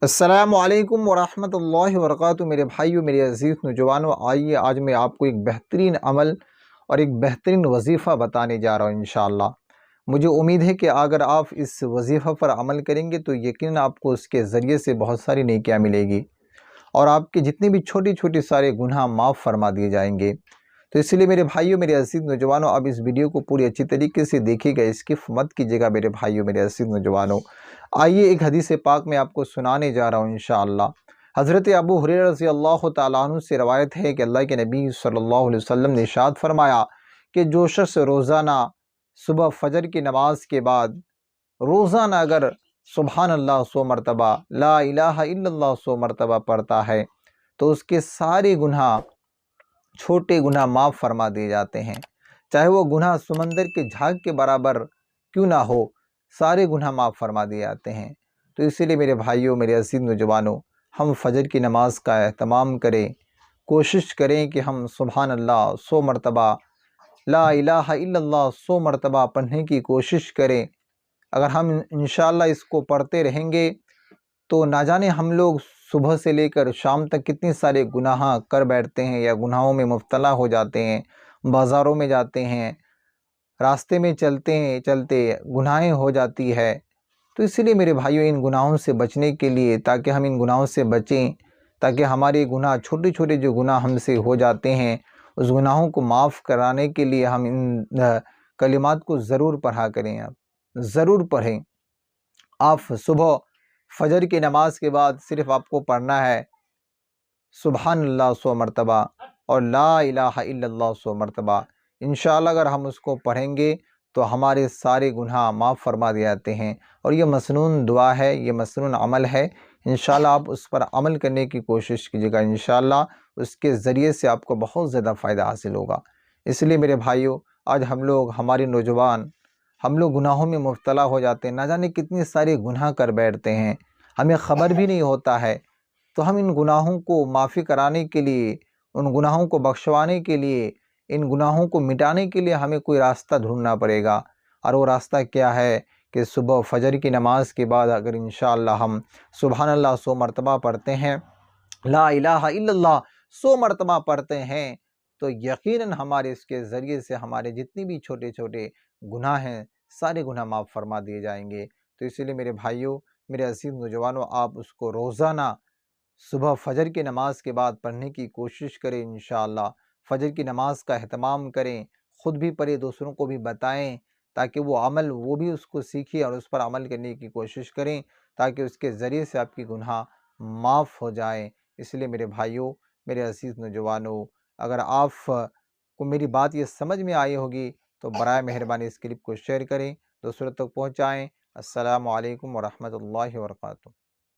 السلام علیکم ورحمۃ اللہ وبرکاتہ۔ میرے بھائیو، میرے عزیز نوجوانوں، آئیے آج میں آپ کو ایک بہترین عمل اور ایک بہترین وظیفہ بتانے جا رہا ہوں انشاءاللہ۔ مجھے امید ہے کہ اگر آپ اس وظیفہ پر عمل کریں گے تو یقیناً آپ کو اس کے ذریعے سے بہت ساری نیکیاں ملے گی اور آپ کے جتنے بھی چھوٹی چھوٹی سارے گناہ معاف فرما دیے جائیں گے۔ تو اس لیے میرے بھائیو، میرے عزیز نوجوانوں، اب اس ویڈیو کو پوری اچھی طریقے سے دیکھیے گا، اسکپ مت کیجیے گا میرے بھائیو، میرے عزیز نوجوانوں۔ آئیے ایک حدیث پاک میں آپ کو سنانے جا رہا ہوں انشاءاللہ۔ حضرت ابو ہریرہ رضی اللہ تعالیٰ عنہ سے روایت ہے کہ اللہ کے نبی صلی اللہ علیہ وسلم نے ارشاد فرمایا کہ جو شخص روزانہ صبح فجر کی نماز کے بعد روزانہ اگر سبحان اللہ 100 مرتبہ، لا الہ الا اللہ 100 مرتبہ پڑھتا ہے تو اس کے سارے گناہ، چھوٹے گناہ معاف فرما دیے جاتے ہیں، چاہے وہ گناہ سمندر کے جھاگ کے برابر کیوں نہ ہو، سارے گناہ معاف فرما دیے جاتے ہیں۔ تو اسی لیے میرے بھائیوں، میرے عزیز نوجوانوں، ہم فجر کی نماز کا اہتمام کریں، کوشش کریں کہ ہم سبحان اللہ 100 مرتبہ، لا الہ الا اللہ 100 مرتبہ پڑھنے کی کوشش کریں۔ اگر ہم انشاءاللہ اس کو پڑھتے رہیں گے تو نہ جانے ہم لوگ صبح سے لے کر شام تک کتنے سارے گناہ کر بیٹھتے ہیں یا گناہوں میں مبتلا ہو جاتے ہیں، بازاروں میں جاتے ہیں، راستے میں چلتے ہیں، چلتے گناہیں ہو جاتی ہے۔ تو اسی لیے میرے بھائیوں، ان گناہوں سے بچنے کے لیے، تاکہ ہم ان گناہوں سے بچیں، تاکہ ہمارے گناہ، چھوٹے چھوٹے جو گناہ ہم سے ہو جاتے ہیں، اس گناہوں کو معاف کرانے کے لیے ہم ان کلمات کو ضرور پڑھا کریں، آپ ضرور پڑھیں۔ آپ صبح فجر کی نماز کے بعد صرف آپ کو پڑھنا ہے سبحان اللہ 100 مرتبہ اور لا الہ الا اللہ 100 مرتبہ۔ انشاءاللہ اگر ہم اس کو پڑھیں گے تو ہمارے سارے گناہ معاف فرما دیے جاتے ہیں، اور یہ مسنون دعا ہے، یہ مسنون عمل ہے۔ انشاءاللہ آپ اس پر عمل کرنے کی کوشش کیجیے گا، انشاءاللہ اس کے ذریعے سے آپ کو بہت زیادہ فائدہ حاصل ہوگا۔ اس لیے میرے بھائیوں، آج ہم لوگ، ہمارے نوجوان، ہم لوگ گناہوں میں مبتلا ہو جاتے ہیں، نہ جانے کتنے سارے گناہ کر بیٹھتے ہیں، ہمیں خبر بھی نہیں ہوتا ہے۔ تو ہم ان گناہوں کو معافی کرانے کے لیے، ان گناہوں کو بخشوانے کے لیے، ان گناہوں کو مٹانے کے لیے ہمیں کوئی راستہ ڈھونڈنا پڑے گا، اور وہ راستہ کیا ہے کہ صبح فجر کی نماز کے بعد اگر انشاءاللہ ہم سبحان اللہ 100 مرتبہ پڑھتے ہیں، لا الہ الا اللہ 100 مرتبہ پڑھتے ہیں، تو یقیناً ہمارے اس کے ذریعے سے ہمارے جتنی بھی چھوٹے چھوٹے گناہ ہیں، سارے گناہ معاف فرما دیے جائیں گے۔ تو اسی لیے میرے بھائیوں، میرے عزیز نوجوانوں، آپ اس کو روزانہ صبح فجر کی نماز کے بعد پڑھنے کی کوشش کریں انشاءاللہ۔ فجر کی نماز کا اہتمام کریں، خود بھی پڑھیں، دوسروں کو بھی بتائیں، تاکہ وہ عمل، وہ بھی اس کو سیکھیں اور اس پر عمل کرنے کی کوشش کریں، تاکہ اس کے ذریعے سے آپ کی گناہ معاف ہو جائیں۔ اس لیے میرے بھائیوں، میرے عزیز نوجوانوں، اگر آپ کو میری بات یہ سمجھ میں آئی ہوگی تو برائے مہربانی اس کلپ کو شیئر کریں، دوسروں تک پہنچائیں۔ السلام علیکم ورحمۃ اللہ وبرکاتہ۔